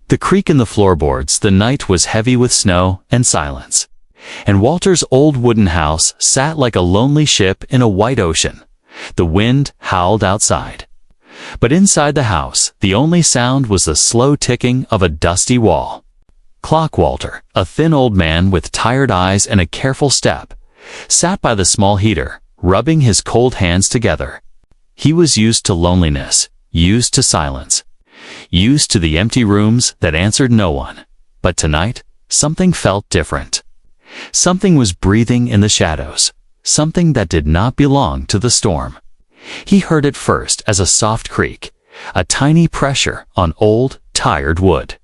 The creak in the floorboards, the night was heavy with snow and silence. And Walter's old wooden house sat like a lonely ship in a white ocean. The wind howled outside. But inside the house, the only sound was the slow ticking of a dusty wall. Clock Walter, a thin old man with tired eyes and a careful step, sat by the small heater, rubbing his cold hands together. He was used to loneliness, used to silence, used to the empty rooms that answered no one. But tonight, something felt different. Something was breathing in the shadows, something that did not belong to the storm. He heard it first as a soft creak, a tiny pressure on old, tired wood.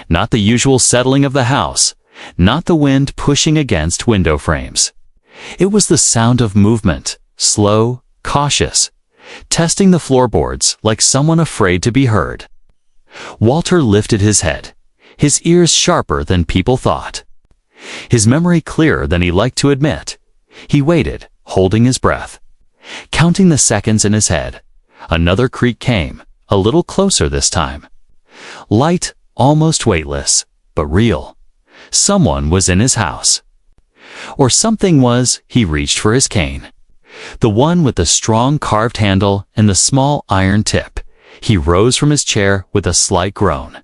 Not the usual settling of the house, not the wind pushing against window frames. It was the sound of movement, slow, cautious, testing the floorboards like someone afraid to be heard. Walter lifted his head, his ears sharper than people thought. His memory clearer than he liked to admit. He waited, holding his breath, counting the seconds in his head. Another creak came, a little closer this time. Light, almost weightless, but real. Someone was in his house. Or something was. He reached for his cane. The one with the strong carved handle and the small iron tip. He rose from his chair with a slight groan.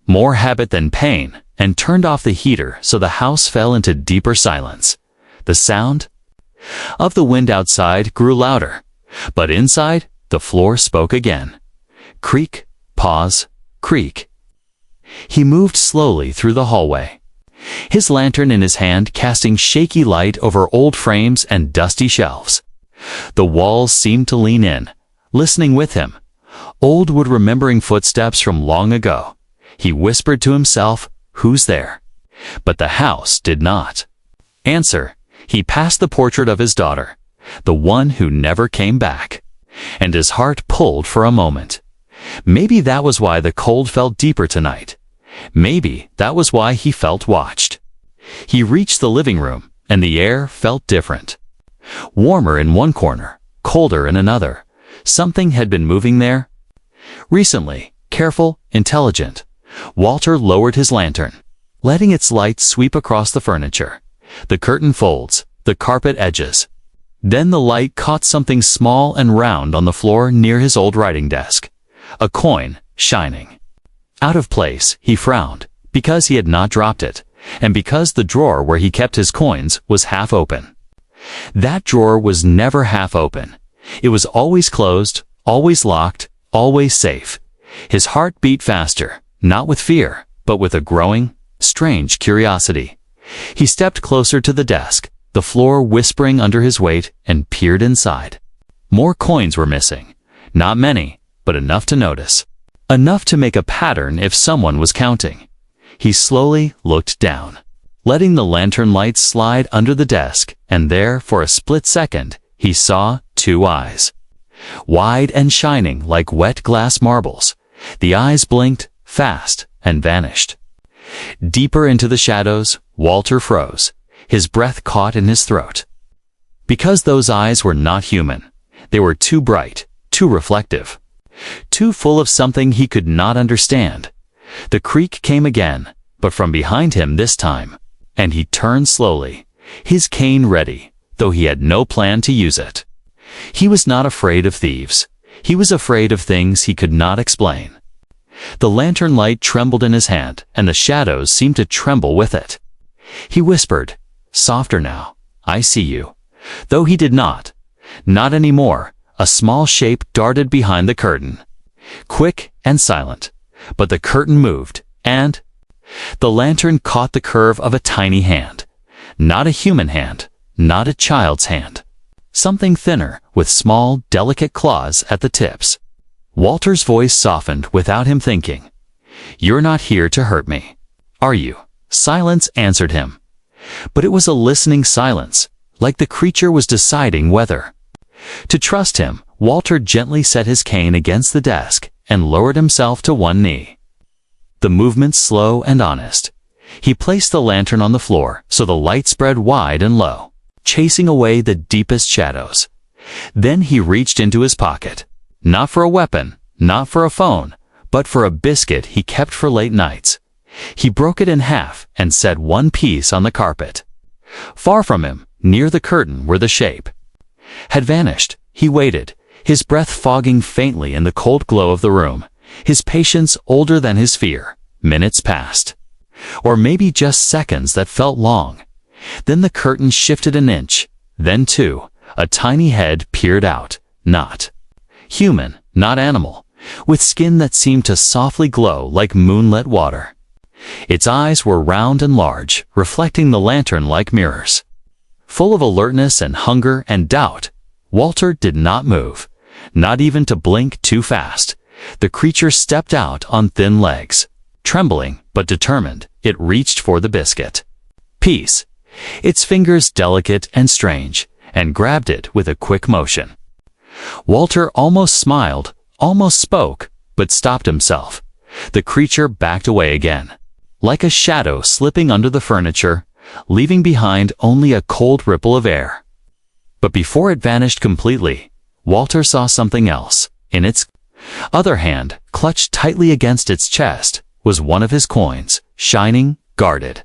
More habit than pain, and turned off the heater so the house fell into deeper silence. The sound of the wind outside grew louder, but inside, the floor spoke again. Creak, pause, creak. He moved slowly through the hallway, his lantern in his hand casting shaky light over old frames and dusty shelves. The walls seemed to lean in, listening with him. Old wood remembering footsteps from long ago. He whispered to himself, "Who's there?" But the house did not answer. He passed the portrait of his daughter, the one who never came back, and his heart pulled for a moment. Maybe that was why the cold felt deeper tonight. Maybe that was why he felt watched. He reached the living room, and the air felt different. Warmer in one corner, colder in another. Something had been moving there. Recently, careful, intelligent. Walter lowered his lantern, letting its light sweep across the furniture, the curtain folds, the carpet edges. Then the light caught something small and round on the floor near his old writing desk. A coin, shining. Out of place, he frowned, because he had not dropped it, and because the drawer where he kept his coins was half open. That drawer was never half open. It was always closed, always locked, always safe. His heart beat faster. Not with fear, but with a growing, strange curiosity. He stepped closer to the desk, the floor whispering under his weight, and peered inside. More coins were missing. Not many, but enough to notice. Enough to make a pattern if someone was counting. He slowly looked down, letting the lantern light slide under the desk, and there, for a split second, he saw two eyes. Wide and shining like wet glass marbles. The eyes blinked, fast, and vanished. Deeper into the shadows, Walter froze, his breath caught in his throat. Because those eyes were not human. They were too bright, too reflective, too full of something he could not understand. The creak came again, but from behind him this time, and he turned slowly, his cane ready, though he had no plan to use it. He was not afraid of thieves. He was afraid of things he could not explain. The lantern light trembled in his hand, and the shadows seemed to tremble with it. He whispered, "Softer now, I see you." Though he did not. Not anymore. A small shape darted behind the curtain. Quick and silent. But the curtain moved, and the lantern caught the curve of a tiny hand. Not a human hand, not a child's hand. Something thinner, with small, delicate claws at the tips. Walter's voice softened without him thinking. "You're not here to hurt me, are you?" Silence answered him. But it was a listening silence, like the creature was deciding whether to trust him. Walter gently set his cane against the desk and lowered himself to one knee. The movement slow and honest. He placed the lantern on the floor so the light spread wide and low, chasing away the deepest shadows. Then he reached into his pocket. Not for a weapon, not for a phone, but for a biscuit he kept for late nights. He broke it in half and set one piece on the carpet. Far from him, near the curtain where the shape had vanished, he waited, his breath fogging faintly in the cold glow of the room, his patience older than his fear. Minutes passed. Or maybe just seconds that felt long. Then the curtain shifted an inch, then two. A tiny head peered out, not human, not animal, with skin that seemed to softly glow like moonlit water. Its eyes were round and large, reflecting the lantern like mirrors. Full of alertness and hunger and doubt, Walter did not move, not even to blink too fast. The creature stepped out on thin legs. Trembling, but determined, it reached for the biscuit. Peace. Its fingers delicate and strange, and grabbed it with a quick motion. Walter almost smiled, almost spoke, but stopped himself. The creature backed away again, like a shadow slipping under the furniture, leaving behind only a cold ripple of air. But before it vanished completely, Walter saw something else. In its other hand, clutched tightly against its chest, was one of his coins, shining, guarded.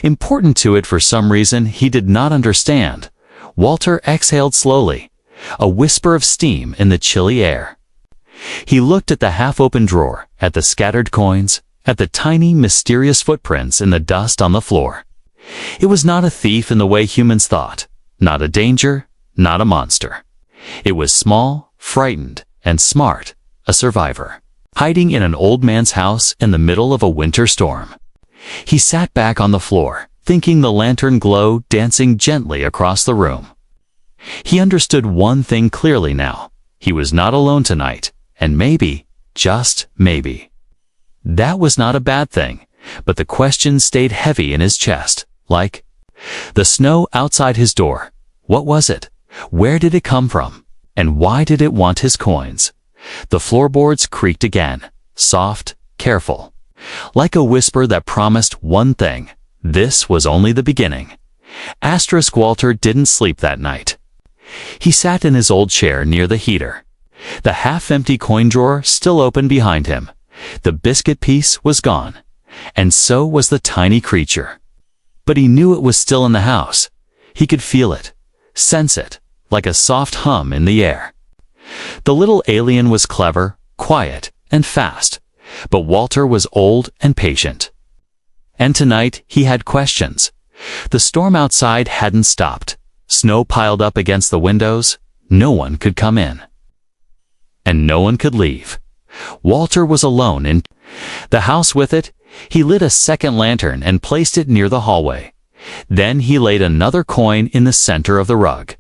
Important to it for some reason he did not understand. Walter exhaled slowly, a whisper of steam in the chilly air. He looked at the half-open drawer, at the scattered coins, at the tiny, mysterious footprints in the dust on the floor. It was not a thief in the way humans thought, not a danger, not a monster. It was small, frightened, and smart, a survivor, hiding in an old man's house in the middle of a winter storm. He sat back on the floor, thinking the lantern glow dancing gently across the room. He understood one thing clearly now. He was not alone tonight, and maybe, just maybe, that was not a bad thing, but the question stayed heavy in his chest, like the snow outside his door. What was it? Where did it come from? And why did it want his coins? The floorboards creaked again, soft, careful, like a whisper that promised one thing. This was only the beginning. Walter didn't sleep that night. He sat in his old chair near the heater. The half-empty coin drawer still open behind him. The biscuit piece was gone, and so was the tiny creature. But he knew it was still in the house. He could feel it, sense it, like a soft hum in the air. The little alien was clever, quiet, and fast, but Walter was old and patient. And tonight he had questions. The storm outside hadn't stopped. Snow piled up against the windows. No one could come in. And no one could leave. Walter was alone in the house with it. He lit a second lantern and placed it near the hallway. Then he laid another coin in the center of the rug.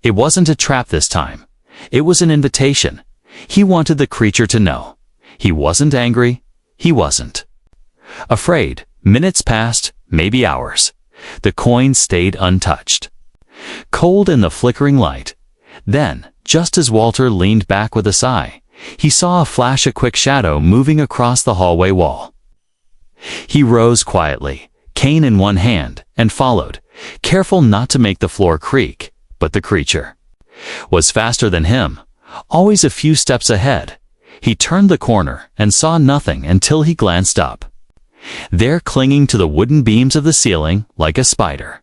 It wasn't a trap this time. It was an invitation. He wanted the creature to know. He wasn't angry. He wasn't afraid. Minutes passed, maybe hours. The coin stayed untouched, cold in the flickering light. Then, just as Walter leaned back with a sigh, he saw a flash, a quick shadow moving across the hallway wall. He rose quietly, cane in one hand, and followed, careful not to make the floor creak. But the creature was faster than him, always a few steps ahead. He turned the corner and saw nothing until he glanced up. There, clinging to the wooden beams of the ceiling like a spider,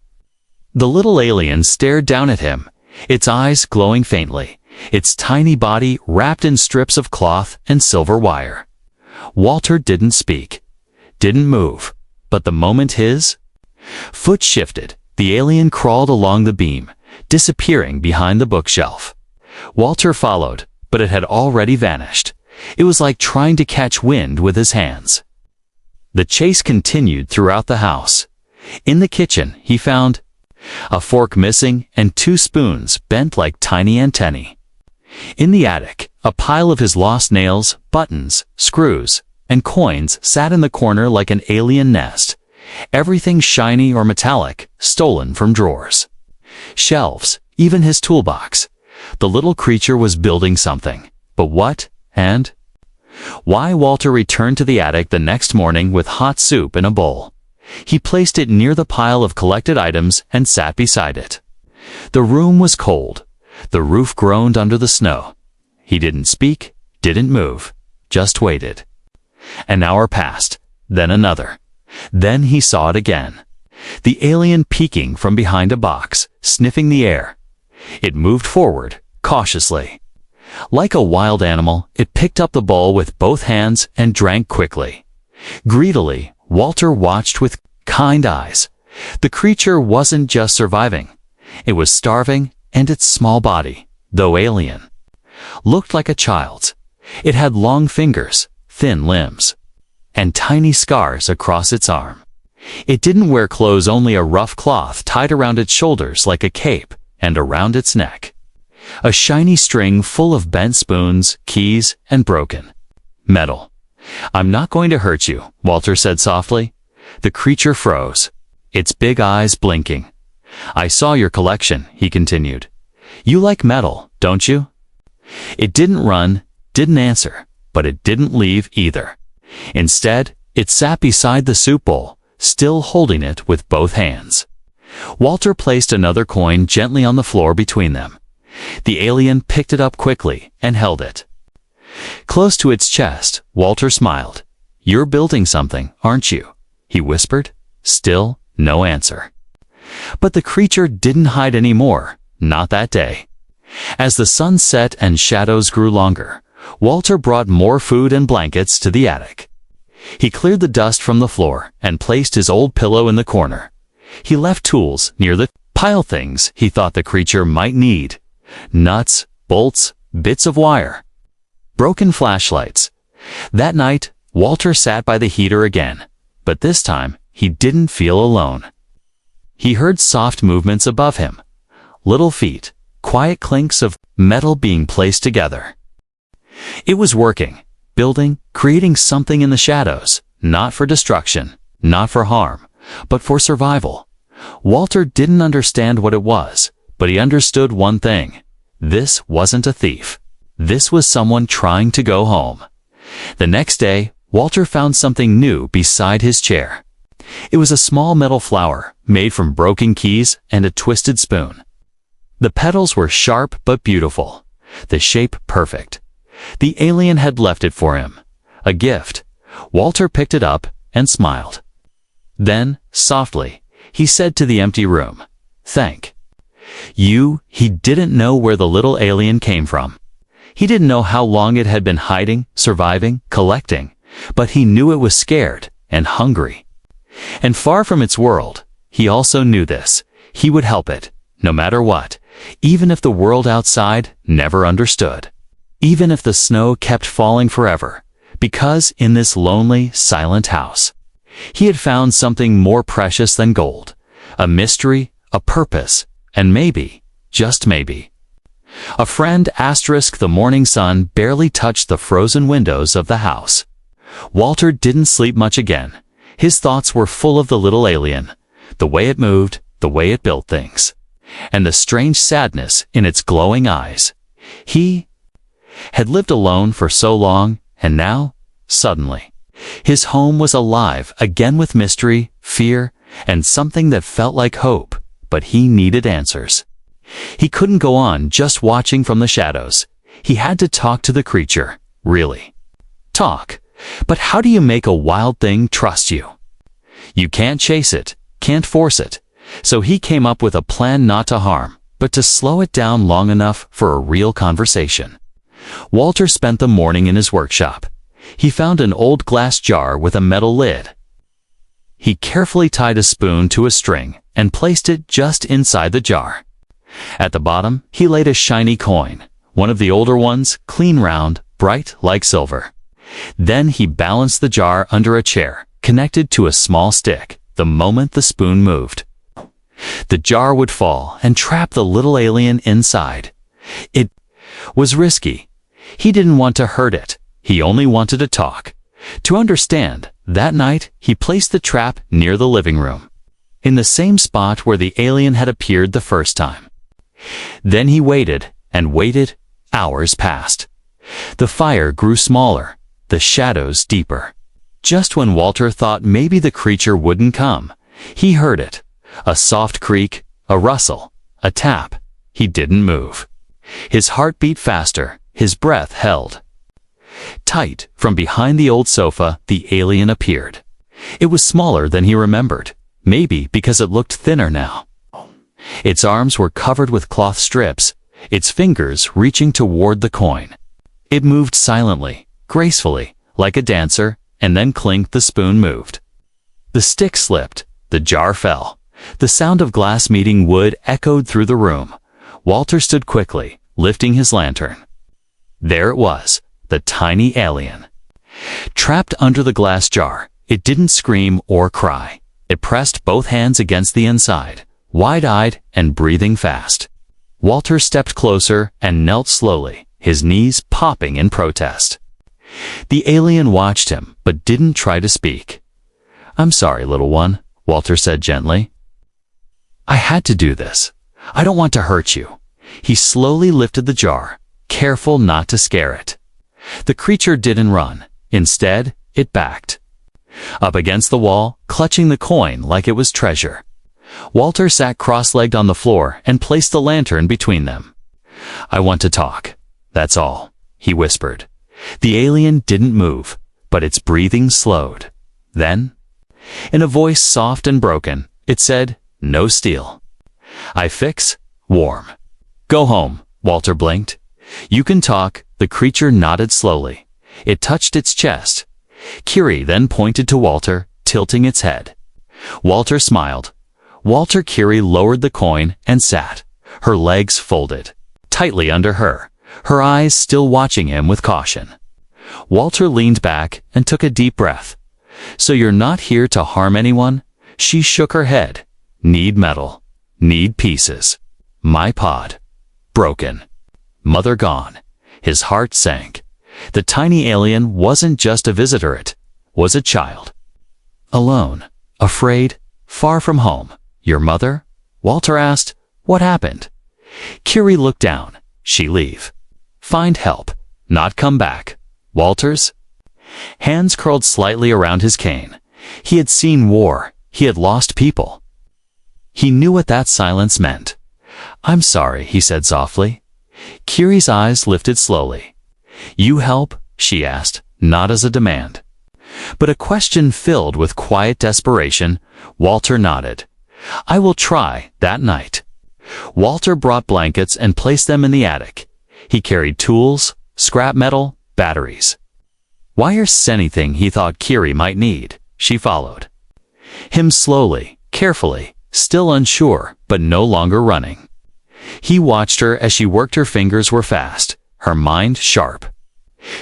the little alien stared down at him, its eyes glowing faintly, its tiny body wrapped in strips of cloth and silver wire. Walter didn't speak, didn't move, but the moment his foot shifted, the alien crawled along the beam, disappearing behind the bookshelf. Walter followed, but it had already vanished. It was like trying to catch wind with his hands. The chase continued throughout the house. In the kitchen, he found a fork missing and 2 spoons bent like tiny antennae. In the attic, a pile of his lost nails, buttons, screws, and coins sat in the corner like an alien nest. Everything shiny or metallic, stolen from drawers, shelves, even his toolbox. The little creature was building something. But what, and why? Walter returned to the attic the next morning with hot soup in a bowl. He placed it near the pile of collected items and sat beside it. The room was cold. The roof groaned under the snow. He didn't speak, didn't move. just waited. An hour passed, then another. Then he saw it again. The alien peeking from behind a box, sniffing the air. It moved forward, cautiously. Like a wild animal, it picked up the bowl with both hands and drank quickly. Greedily, Walter watched with kind eyes. The creature wasn't just surviving. It was starving, and its small body, though alien, looked like a child's. It had long fingers, thin limbs, and tiny scars across its arm. It didn't wear clothes, only a rough cloth tied around its shoulders like a cape and around its neck. A shiny string full of bent spoons, keys, and broken metal. "I'm not going to hurt you," Walter said softly. The creature froze, its big eyes blinking. "I saw your collection," he continued. "You like metal, don't you?" It didn't run, didn't answer, but it didn't leave either. Instead, it sat beside the soup bowl, still holding it with both hands. Walter placed another coin gently on the floor between them. The alien picked it up quickly and held it. Close to its chest, Walter smiled. "You're building something, aren't you?" he whispered. Still, no answer. But the creature didn't hide anymore, not that day. As the sun set and shadows grew longer, Walter brought more food and blankets to the attic. He cleared the dust from the floor and placed his old pillow in the corner. He left tools near the pile, things he thought the creature might need. Nuts, bolts, bits of wire, broken flashlights. That night, Walter sat by the heater again, but this time he didn't feel alone. He heard soft movements above him, little feet, quiet clinks of metal being placed together. It was working, building, creating something in the shadows, not for destruction, not for harm, but for survival. Walter didn't understand what it was, but he understood one thing. This wasn't a thief. This was someone trying to go home. The next day, Walter found something new beside his chair. It was a small metal flower made from broken keys and a twisted spoon. The petals were sharp but beautiful, the shape perfect. The alien had left it for him, a gift. Walter picked it up and smiled. Then, softly, he said to the empty room, "Thank you." He didn't know where the little alien came from. He didn't know how long it had been hiding, surviving, collecting, but he knew it was scared and hungry. And far from its world, he also knew this. He would help it, no matter what, even if the world outside never understood. Even if the snow kept falling forever, because in this lonely, silent house, he had found something more precious than gold, a mystery, a purpose, and maybe, just maybe, a friend. The morning sun barely touched the frozen windows of the house. Walter didn't sleep much again. His thoughts were full of the little alien, the way it moved, the way it built things, and the strange sadness in its glowing eyes. He had lived alone for so long, and now, suddenly, his home was alive again with mystery, fear, and something that felt like hope, but he needed answers. He couldn't go on just watching from the shadows. He had to talk to the creature, really. Talk. But how do you make a wild thing trust you? You can't chase it, can't force it. So he came up with a plan, not to harm, but to slow it down long enough for a real conversation. Walter spent the morning in his workshop. He found an old glass jar with a metal lid. He carefully tied a spoon to a string and placed it just inside the jar. At the bottom, he laid a shiny coin, one of the older ones, clean, round, bright like silver. Then he balanced the jar under a chair, connected to a small stick. The moment the spoon moved, the jar would fall and trap the little alien inside. It was risky. He didn't want to hurt it. He only wanted to talk, to understand. That night, he placed the trap near the living room, in the same spot where the alien had appeared the first time. Then he waited and waited. Hours passed. The fire grew smaller, the shadows deeper. Just when Walter thought maybe the creature wouldn't come, he heard it. A soft creak, a rustle, a tap. He didn't move. His heart beat faster, his breath held. Tight, from behind the old sofa, the alien appeared. It was smaller than he remembered, maybe because it looked thinner now. Its arms were covered with cloth strips, its fingers reaching toward the coin. It moved silently, gracefully, like a dancer, and then clink, the spoon moved. The stick slipped, the jar fell. The sound of glass meeting wood echoed through the room. Walter stood quickly, lifting his lantern. There it was, the tiny alien. Trapped under the glass jar, it didn't scream or cry. It pressed both hands against the inside, wide-eyed and breathing fast. Walter stepped closer and knelt slowly, his knees popping in protest. The alien watched him, but didn't try to speak. "I'm sorry, little one," Walter said gently. "I had to do this. I don't want to hurt you." He slowly lifted the jar, careful not to scare it. The creature didn't run. Instead, it backed. Up against the wall, clutching the coin like it was treasure. Walter sat cross-legged on the floor and placed the lantern between them. "I want to talk. That's all," he whispered. The alien didn't move, but its breathing slowed. Then, in a voice soft and broken, it said, "No steel. I fix, warm." "Go home," Walter blinked. "You can talk." The creature nodded slowly. It touched its chest. Kiri then pointed to Walter, tilting its head. Walter smiled. Kiri lowered the coin and sat, her legs folded tightly under her, her eyes still watching him with caution. Walter leaned back and took a deep breath. "So you're not here to harm anyone?" She shook her head. "Need metal. Need pieces. My pod. Broken. Mother gone." His heart sank. The tiny alien wasn't just a visitor, it was a child. Alone, afraid, far from home. "Your mother?" Walter asked. "What happened?" Kiri looked down. "She leave. Find help. Not come back." Walter's hands curled slightly around his cane. He had seen war. He had lost people. He knew what that silence meant. "I'm sorry," he said softly. Kiri's eyes lifted slowly. "You help?" she asked, not as a demand, but a question filled with quiet desperation. Walter nodded. "I will try." That night, Walter brought blankets and placed them in the attic. He carried tools, scrap metal, batteries. Wires, anything he thought Kiri might need. She followed him slowly, carefully, still unsure, but no longer running. He watched her as she worked. Her fingers were fast, her mind sharp.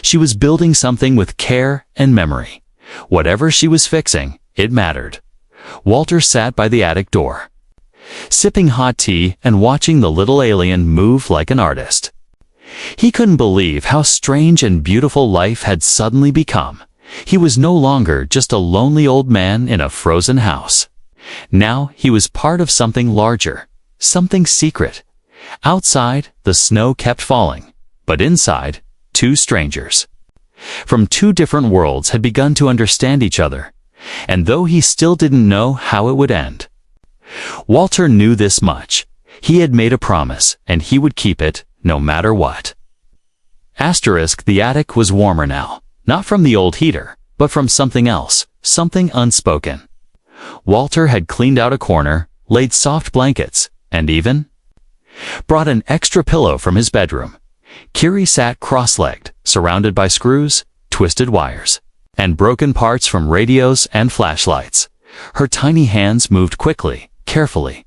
She was building something with care and memory. Whatever she was fixing, it mattered. Walter sat by the attic door, sipping hot tea and watching the little alien move like an artist. He couldn't believe how strange and beautiful life had suddenly become. He was no longer just a lonely old man in a frozen house. Now he was part of something larger, something secret. Outside, the snow kept falling, but inside, two strangers from two different worlds had begun to understand each other, and though he still didn't know how it would end, Walter knew this much. He had made a promise, and he would keep it, no matter what. The attic was warmer now, not from the old heater, but from something else, something unspoken. Walter had cleaned out a corner, laid soft blankets, and even brought an extra pillow from his bedroom. Kiri sat cross-legged, surrounded by screws, twisted wires, and broken parts from radios and flashlights. Her tiny hands moved quickly, carefully.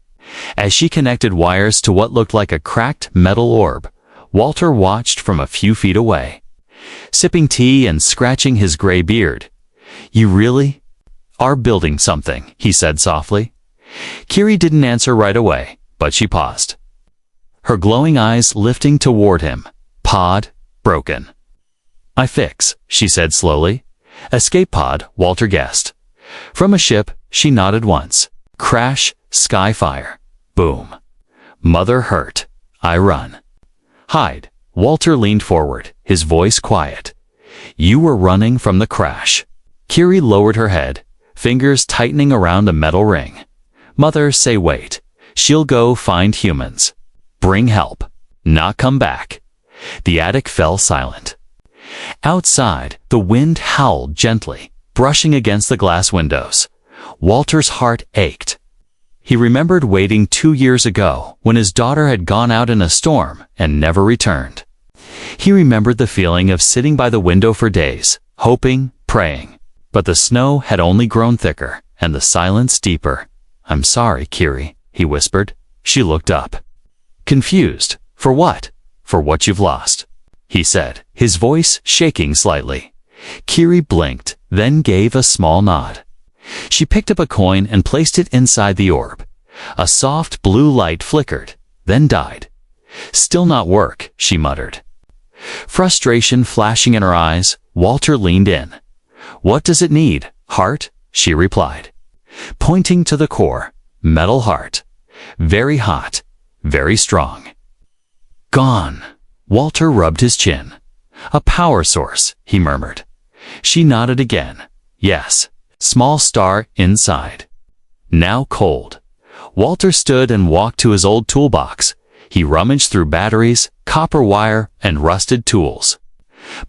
As she connected wires to what looked like a cracked metal orb, Walter watched from a few feet away, sipping tea and scratching his gray beard. "You really are building something," he said softly. Kiri didn't answer right away, but she paused, her glowing eyes lifting toward him. "Pod, broken." "I fix," she said slowly. "Escape pod," Walter guessed. "From a ship," she nodded once. "Crash, sky fire. Boom. Mother hurt. I run." "Hide." Walter leaned forward, his voice quiet. "You were running from the crash." Kiri lowered her head, fingers tightening around a metal ring. "Mother say wait. She'll go find humans. Bring help. Not come back." The attic fell silent. Outside, the wind howled gently, brushing against the glass windows. Walter's heart ached. He remembered waiting 2 years ago when his daughter had gone out in a storm and never returned. He remembered the feeling of sitting by the window for days, hoping, praying. But the snow had only grown thicker, and the silence deeper. "I'm sorry, Kiri," he whispered. She looked up. "Confused. For what?" "For what you've lost," he said, his voice shaking slightly. Kiri blinked, then gave a small nod. She picked up a coin and placed it inside the orb. A soft blue light flickered, then died. "Still not work," she muttered. Frustration flashing in her eyes, Walter leaned in. "What does it need, heart?" she replied, pointing to the core. "Metal heart. Very hot, very strong." "Gone." Walter rubbed his chin. "A power source," he murmured. She nodded again. "Yes. Small star inside." Now cold. Walter stood and walked to his old toolbox. He rummaged through batteries, copper wire, and rusted tools.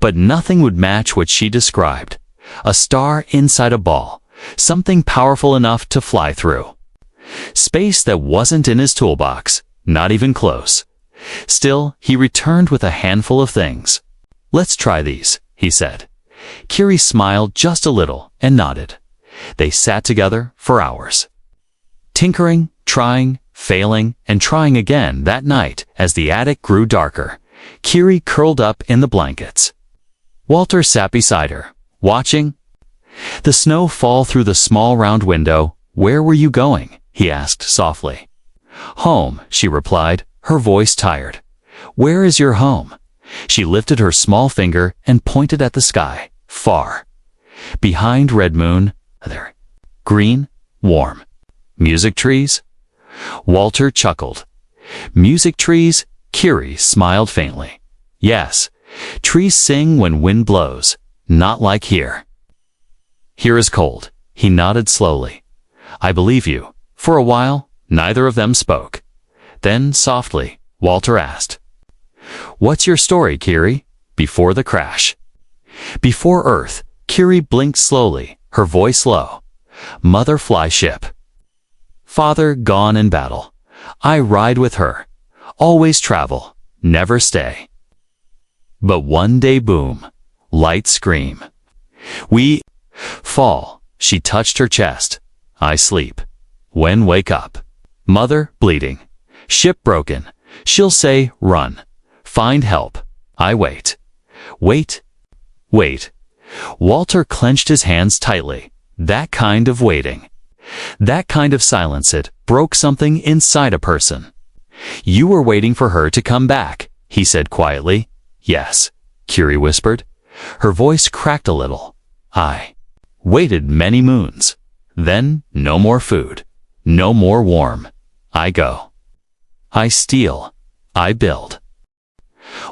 But nothing would match what she described. A star inside a ball, something powerful enough to fly through. Space that wasn't in his toolbox, not even close. Still, he returned with a handful of things. "Let's try these," he said. Kiri smiled just a little and nodded. They sat together for hours, tinkering, trying, failing, and trying again that night as the attic grew darker. Kiri curled up in the blankets. Walter sat beside her, watching the snow fall through the small round window. "Where were you going?" he asked softly. "Home," she replied, her voice tired. "Where is your home?" She lifted her small finger and pointed at the sky, far. Behind red moon, there. Green, warm. Music trees? Walter chuckled. "Music trees?" Kiri smiled faintly. "Yes, trees sing when wind blows, not like here." "Here is cold." He nodded slowly. "I believe you." For a while, neither of them spoke. Then, softly, Walter asked, "What's your story, Kiri?" "Before the crash." "Before Earth." Kiri blinked slowly, her voice low. "Mother fly ship. Father gone in battle. I ride with her. Always travel, never stay. But one day boom, light scream. We fall." She touched her chest. "I sleep. When wake up. Mother bleeding. Ship broken. She'll say run. Find help. I wait. Wait. Wait." Walter clenched his hands tightly. That kind of waiting. That kind of silence, it broke something inside a person. "You were waiting for her to come back," he said quietly. "Yes," Kiri whispered. Her voice cracked a little. "I waited many moons. Then no more food. No more warm. I go. I steal. I build."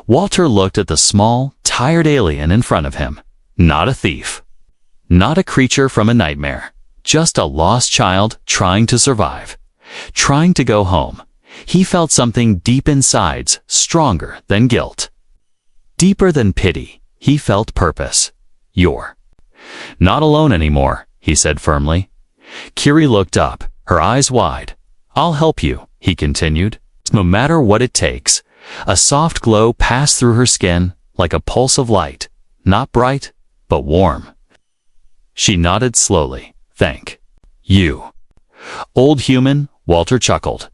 Walter looked at the small, tired alien in front of him. Not a thief. Not a creature from a nightmare. Just a lost child trying to survive. Trying to go home. He felt something deep inside, stronger than guilt. Deeper than pity, he felt purpose. "You're not alone anymore," he said firmly. Kiri looked up, her eyes wide. "I'll help you," he continued. "No matter what it takes." A soft glow passed through her skin, like a pulse of light. Not bright, but warm. She nodded slowly. "Thank you." "Old human," Walter chuckled.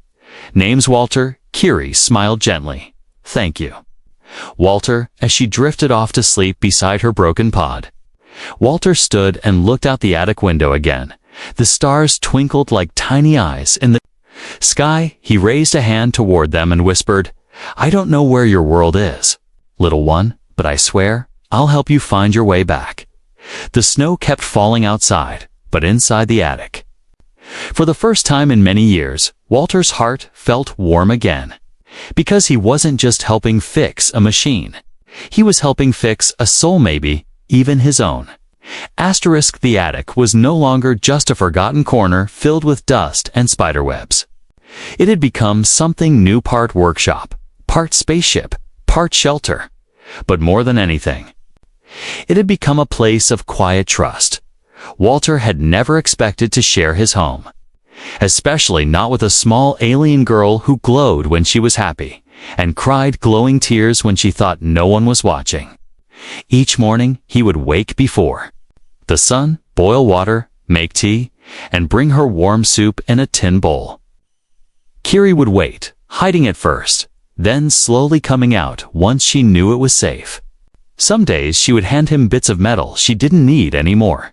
"Name's Walter." Kiri smiled gently. "Thank you, Walter," as she drifted off to sleep beside her broken pod. Walter stood and looked out the attic window again. The stars twinkled like tiny eyes in the sky. He raised a hand toward them and whispered, "I don't know where your world is, little one, but I swear I'll help you find your way back." The snow kept falling outside, but inside the attic. For the first time in many years, Walter's heart felt warm again. Because he wasn't just helping fix a machine. He was helping fix a soul, maybe even his own. The attic was no longer just a forgotten corner filled with dust and spiderwebs. It had become something new, part workshop, part spaceship, part shelter. But more than anything, It had become a place of quiet trust. Walter had never expected to share his home, especially not with a small alien girl who glowed when she was happy and cried glowing tears when she thought no one was watching. Each morning, he would wake before the sun, boil water, make tea, and bring her warm soup in a tin bowl. Kiri would wait, hiding at first, then slowly coming out once she knew it was safe. Some days she would hand him bits of metal she didn't need anymore.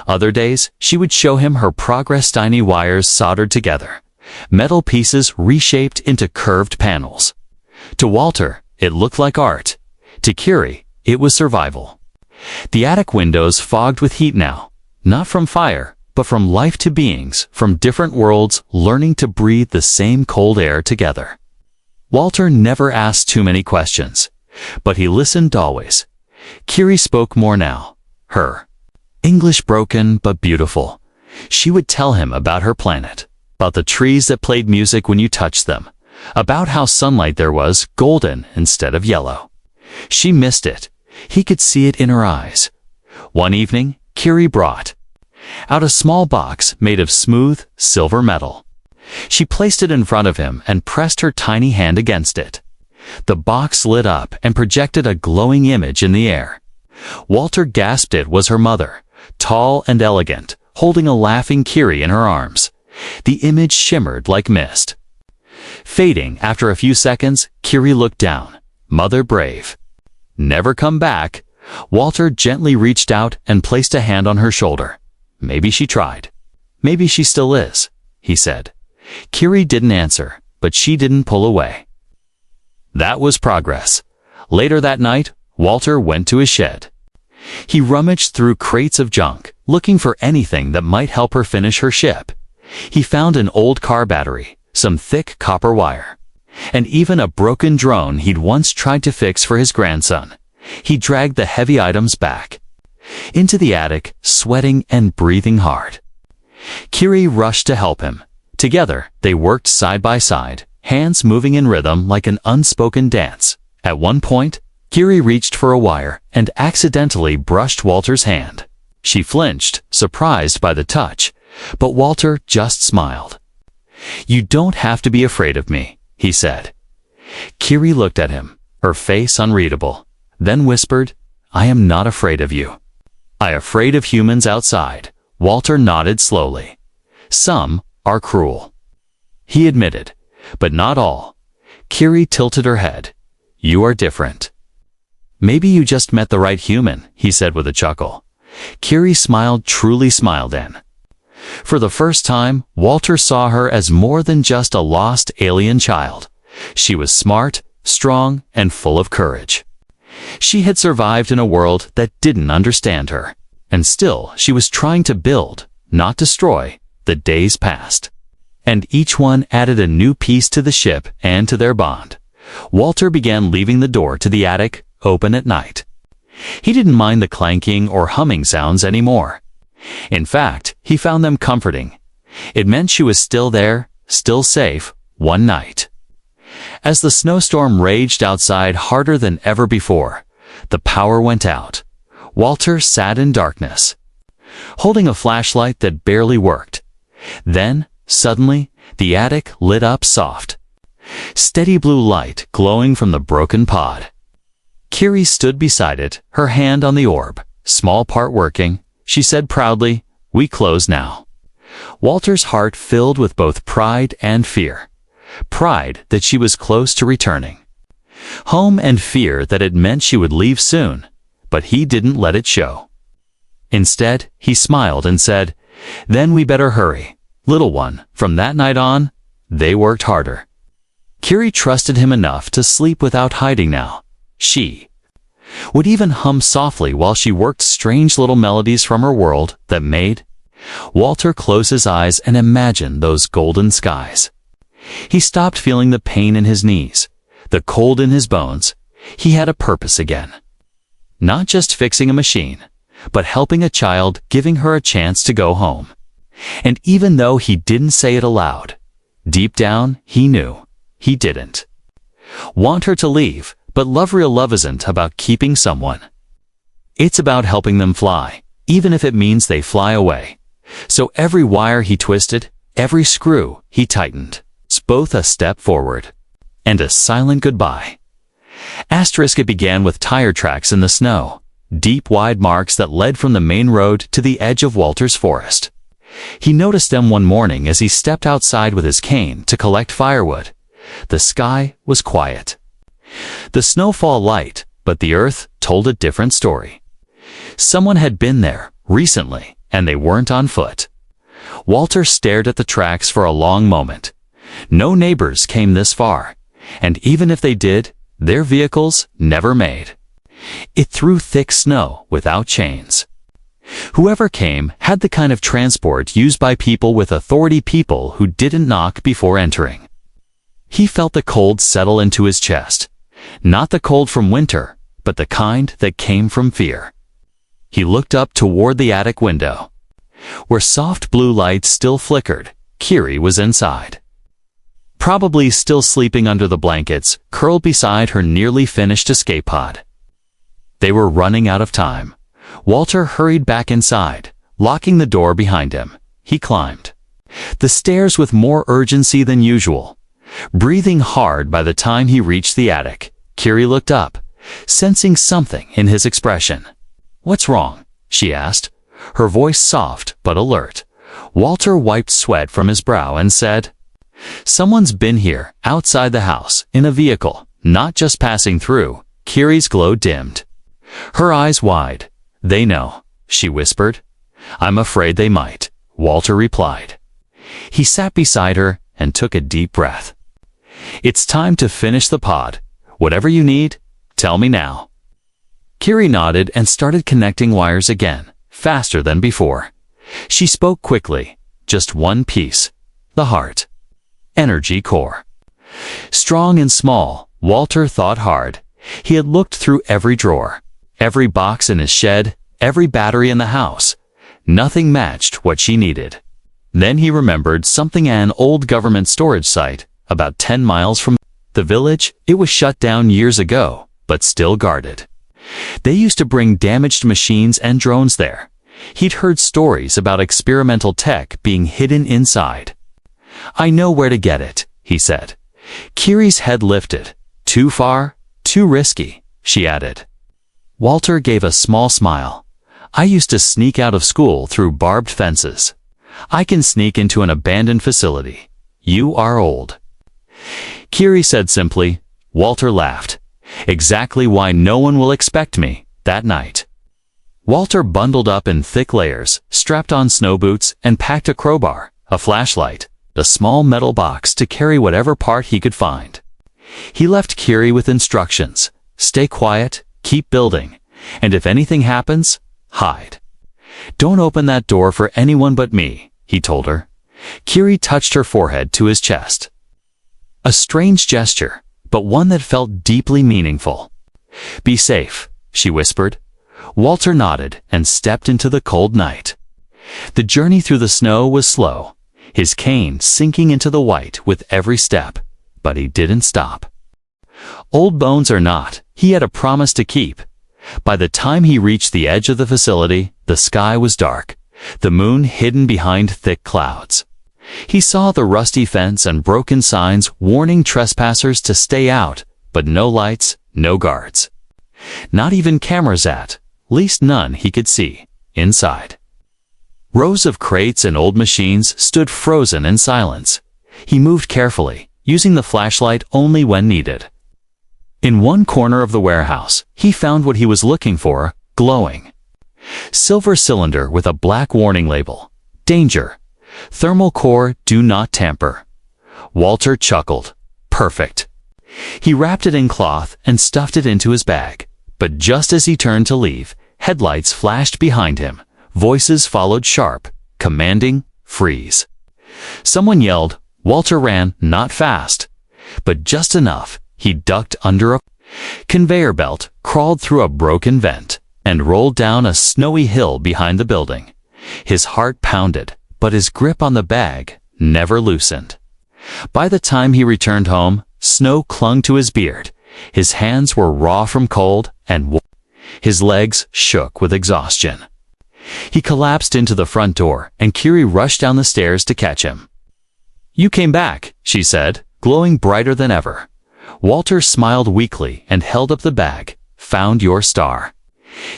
Other days, she would show him her progress tiny wires soldered together, metal pieces reshaped into curved panels. To Walter, it looked like art. To Kiri, it was survival. The attic windows fogged with heat now, not from fire, but from life to beings from different worlds learning to breathe the same cold air together. Walter never asked too many questions, but he listened always. Kiri spoke more now. Her English broken but beautiful. She would tell him about her planet, about the trees that played music when you touched them, about how sunlight there was golden instead of yellow. She missed it. He could see it in her eyes. One evening, Kiri brought out a small box made of smooth, silver metal. She placed it in front of him and pressed her tiny hand against it. The box lit up and projected a glowing image in the air. Walter gasped it was her mother, tall and elegant, holding a laughing Kiri in her arms. The image shimmered like mist. Fading after a few seconds, Kiri looked down. Mother brave. Never come back. Walter gently reached out and placed a hand on her shoulder. Maybe she tried. Maybe she still is, he said. Kiri didn't answer, but she didn't pull away. That was progress. Later that night, Walter went to his shed. He rummaged through crates of junk, looking for anything that might help her finish her ship. He found an old car battery, some thick copper wire, and even a broken drone he'd once tried to fix for his grandson. He dragged the heavy items back into the attic, sweating and breathing hard. Kiri rushed to help him. Together, they worked side by side, hands moving in rhythm like an unspoken dance. At one point, Kiri reached for a wire and accidentally brushed Walter's hand. She flinched, surprised by the touch, but Walter just smiled. "You don't have to be afraid of me," he said. Kiri looked at him, her face unreadable, then whispered, "I am not afraid of you." "I am afraid of humans outside." Walter nodded slowly. "Some are cruel," he admitted, "but not all." Kiri tilted her head. "You are different." "Maybe you just met the right human," he said with a chuckle. Kiri smiled, truly smiled in. For the first time, Walter saw her as more than just a lost alien child. She was smart, strong, and full of courage. She had survived in a world that didn't understand her, and still she was trying to build, not destroy. The days passed, and each one added a new piece to the ship and to their bond. Walter began leaving the door to the attic open at night. He didn't mind the clanking or humming sounds anymore. In fact, he found them comforting. It meant she was still there, still safe, one night. As the snowstorm raged outside harder than ever before, the power went out. Walter sat in darkness, holding a flashlight that barely worked. Then, suddenly, the attic lit up soft. Steady blue light glowing from the broken pod. Kiri stood beside it, her hand on the orb, small part working. She said proudly, "We close now." Walter's heart filled with both pride and fear. Pride that she was close to returning home, and fear that it meant she would leave soon, but he didn't let it show. Instead, he smiled and said, "Then we better hurry, little one." From that night on, they worked harder. Kiri trusted him enough to sleep without hiding now. She would even hum softly while she worked strange little melodies from her world that made Walter close his eyes and imagine those golden skies. He stopped feeling the pain in his knees, the cold in his bones. He had a purpose again. Not just fixing a machine, but helping a child, giving her a chance to go home. And even though he didn't say it aloud, deep down he knew he didn't want her to leave. But real love isn't about keeping someone. It's about helping them fly, even if it means they fly away. So every wire he twisted, every screw he tightened, was both a step forward and a silent goodbye. It began with tire tracks in the snow, deep wide marks that led from the main road to the edge of Walter's forest. He noticed them one morning as he stepped outside with his cane to collect firewood. The sky was quiet. The snowfall light, but the earth told a different story. Someone had been there recently, and they weren't on foot. Walter stared at the tracks for a long moment. No neighbors came this far, and even if they did, their vehicles never made it through thick snow without chains. Whoever came had the kind of transport used by people with authority, people who didn't knock before entering. He felt the cold settle into his chest, not the cold from winter, but the kind that came from fear. He looked up toward the attic window. Where soft blue light still flickered, Kiri was inside. Probably still sleeping under the blankets, curled beside her nearly finished escape pod. They were running out of time. Walter hurried back inside, locking the door behind him. He climbed the stairs with more urgency than usual. Breathing hard by the time he reached the attic, Kiri looked up, sensing something in his expression. "What's wrong?" she asked, her voice soft but alert. Walter wiped sweat from his brow and said, "Someone's been here, outside the house, in a vehicle, not just passing through." Kiri's glow dimmed. Her eyes wide. "They know," she whispered. "I'm afraid they might," Walter replied. He sat beside her and took a deep breath. "It's time to finish the pod. Whatever you need, tell me now." Kiri nodded and started connecting wires again, faster than before. She spoke quickly. Just one piece. The heart. Energy core. Strong and small, Walter thought hard. He had looked through every drawer, every box in his shed, every battery in the house. Nothing matched what she needed. Then he remembered something, an old government storage site, about 10 miles from the village. It was shut down years ago, but still guarded. They used to bring damaged machines and drones there. He'd heard stories about experimental tech being hidden inside. "I know where to get it," he said. Kiri's head lifted. "Too far? Too risky," she added. Walter gave a small smile. "I used to sneak out of school through barbed fences. I can sneak into an abandoned facility. You are old." Kiri said simply. Walter laughed. "Exactly why no one will expect me." That night, Walter bundled up in thick layers, strapped on snow boots, and packed a crowbar, a flashlight, a small metal box to carry whatever part he could find. He left Kiri with instructions. Stay quiet, keep building, and if anything happens, hide. "Don't open that door for anyone but me," he told her. Kiri touched her forehead to his chest. A strange gesture, but one that felt deeply meaningful. "Be safe," she whispered. Walter nodded and stepped into the cold night. The journey through the snow was slow, his cane sinking into the white with every step, but he didn't stop. Old bones or not, he had a promise to keep. By the time he reached the edge of the facility, the sky was dark, the moon hidden behind thick clouds. He saw the rusty fence and broken signs warning trespassers to stay out, but no lights, no guards. Not even cameras, at least none he could see, inside. Rows of crates and old machines stood frozen in silence. He moved carefully, using the flashlight only when needed. In one corner of the warehouse, he found what he was looking for, glowing. Silver cylinder with a black warning label. "Danger. Thermal core, do not tamper." Walter chuckled. Perfect. He wrapped it in cloth and stuffed it into his bag. But just as he turned to leave, headlights flashed behind him. Voices followed sharp, commanding, "Freeze." Someone yelled. Walter ran, not fast, but just enough. He ducked under a conveyor belt, crawled through a broken vent, and rolled down a snowy hill behind the building. His heart pounded, but his grip on the bag never loosened. By the time he returned home, snow clung to his beard. His hands were raw from cold, and His legs shook with exhaustion. He collapsed into the front door, and Kiri rushed down the stairs to catch him. "You came back," she said, glowing brighter than ever. Walter smiled weakly and held up the bag. "Found your star."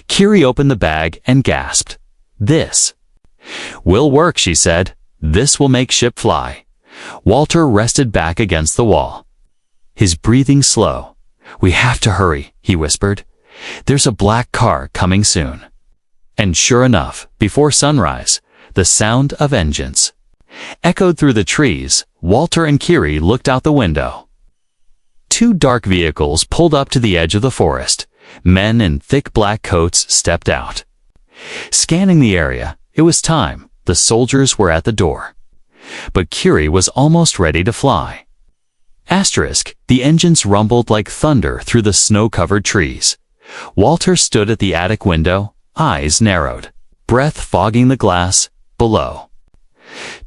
Kiri opened the bag and gasped. "This will work," she said. "This will make ship fly." Walter rested back against the wall, his breathing slow. "We have to hurry," he whispered. "There's a black car coming soon." And sure enough, before sunrise, the sound of engines echoed through the trees. Walter and Kiri looked out the window. Two dark vehicles pulled up to the edge of the forest. Men in thick black coats stepped out. Scanning the area, it was time. The soldiers were at the door. But Kiri was almost ready to fly. The engines rumbled like thunder through the snow-covered trees. Walter stood at the attic window, eyes narrowed, breath fogging the glass below.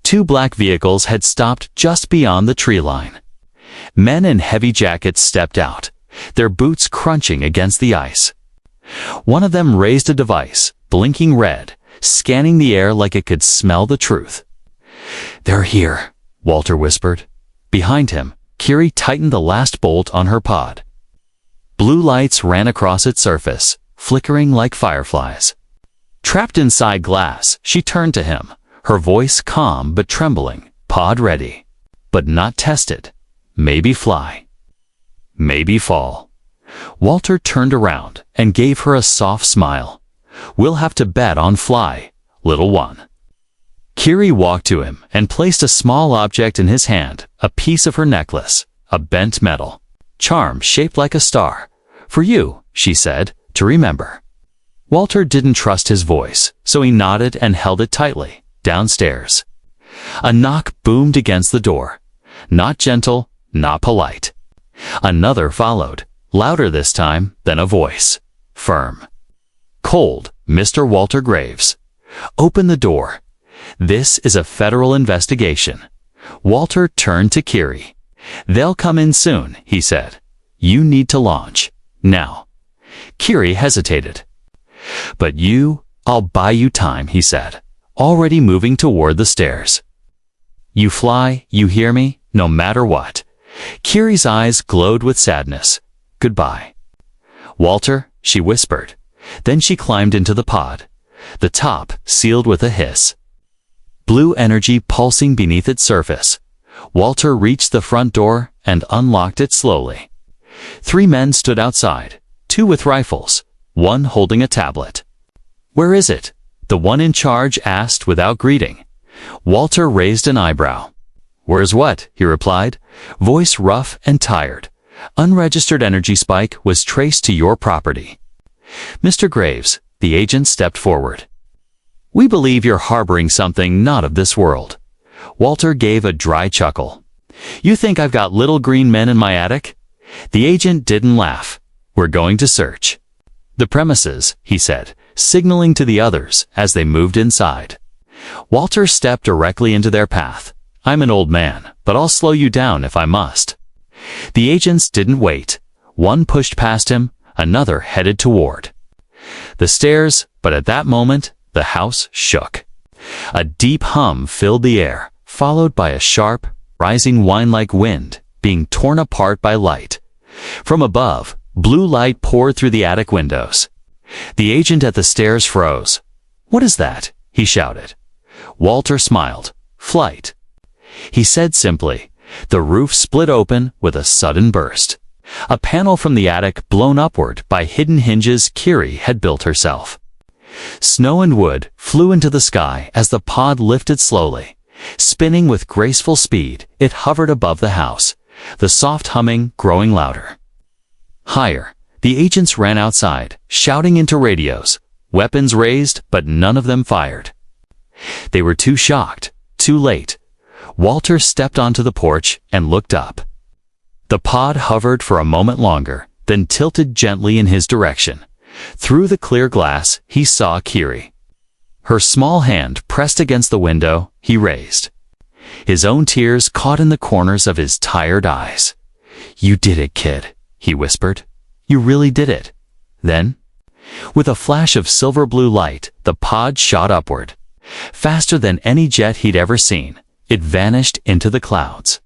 Two black vehicles had stopped just beyond the tree line. Men in heavy jackets stepped out, their boots crunching against the ice. One of them raised a device, blinking red, scanning the air like it could smell the truth. "They're here," Walter whispered. Behind him, Kiri tightened the last bolt on her pod. Blue lights ran across its surface, flickering like fireflies. Trapped inside glass, she turned to him, her voice calm but trembling. "Pod ready, but not tested. Maybe fly. Maybe fall." Walter turned around and gave her a soft smile. "We'll have to bet on fly, little one." Kiri walked to him and placed a small object in his hand, a piece of her necklace, a bent metal charm shaped like a star. "For you," she said, "to remember." Walter didn't trust his voice, so he nodded and held it tightly. Downstairs, a knock boomed against the door. Not gentle, not polite. Another followed, louder this time than a voice. Firm. Cold. "Mr. Walter Graves." "Open the door. This is a federal investigation." Walter turned to Kiri. "They'll come in soon," he said. "You need to launch. Now." Kiri hesitated. "But I'll buy you time," he said, already moving toward the stairs. "You fly, you hear me, no matter what." Kiri's eyes glowed with sadness. "Goodbye." "Walter," she whispered. Then she climbed into the pod, the top sealed with a hiss. Blue energy pulsing beneath its surface. Walter reached the front door and unlocked it slowly. 3 men stood outside, 2 with rifles, 1 holding a tablet. "Where is it?" the one in charge asked without greeting. Walter raised an eyebrow. "Where's what?" he replied, voice rough and tired. "Unregistered energy spike was traced to your property." "Mr. Graves," the agent stepped forward. "We believe you're harboring something not of this world." Walter gave a dry chuckle. "You think I've got little green men in my attic?" The agent didn't laugh. "We're going to search the premises," he said, signaling to the others as they moved inside. Walter stepped directly into their path. "I'm an old man, but I'll slow you down if I must." The agents didn't wait. One pushed past him, another headed toward the stairs, but at that moment, the house shook. A deep hum filled the air, followed by a sharp, rising whine-like wind, being torn apart by light. From above, blue light poured through the attic windows. The agent at the stairs froze. "What is that?" he shouted. Walter smiled. "Flight." He said simply. The roof split open with a sudden burst. A panel from the attic blown upward by hidden hinges Kiri had built herself. Snow and wood flew into the sky as the pod lifted slowly. Spinning with graceful speed, it hovered above the house, the soft humming growing louder. Higher, the agents ran outside, shouting into radios, weapons raised, but none of them fired. They were too shocked, too late. Walter stepped onto the porch and looked up. The pod hovered for a moment longer, then tilted gently in his direction. Through the clear glass, he saw Kiri. Her small hand pressed against the window he raised. His own tears caught in the corners of his tired eyes. "You did it, kid," he whispered. "You really did it." Then With a flash of silver blue light, the pod shot upward. Faster than any jet he'd ever seen, it vanished into the clouds,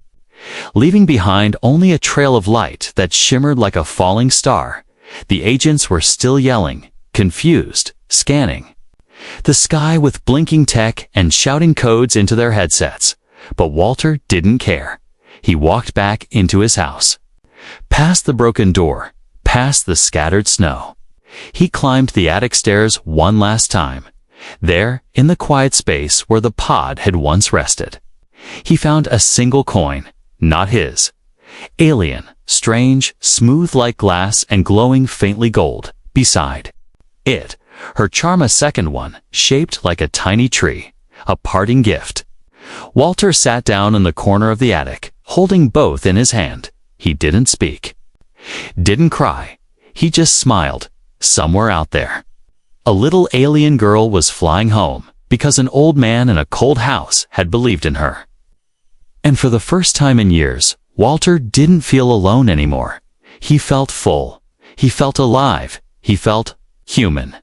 leaving behind only a trail of light that shimmered like a falling star. The agents were still yelling, confused, scanning the sky with blinking tech and shouting codes into their headsets. But Walter didn't care. He walked back into his house. Past the broken door, past the scattered snow. He climbed the attic stairs one last time. There, in the quiet space where the pod had once rested, he found a single coin, not his. Alien, strange, smooth like glass and glowing faintly gold. Beside it, her charm, a second one, shaped like a tiny tree, a parting gift. Walter sat down in the corner of the attic, holding both in his hand. He didn't speak, didn't cry. He just smiled. Somewhere out there, a little alien girl was flying home because an old man in a cold house had believed in her. And for the first time in years, Walter didn't feel alone anymore. He felt full. He felt alive. He felt human.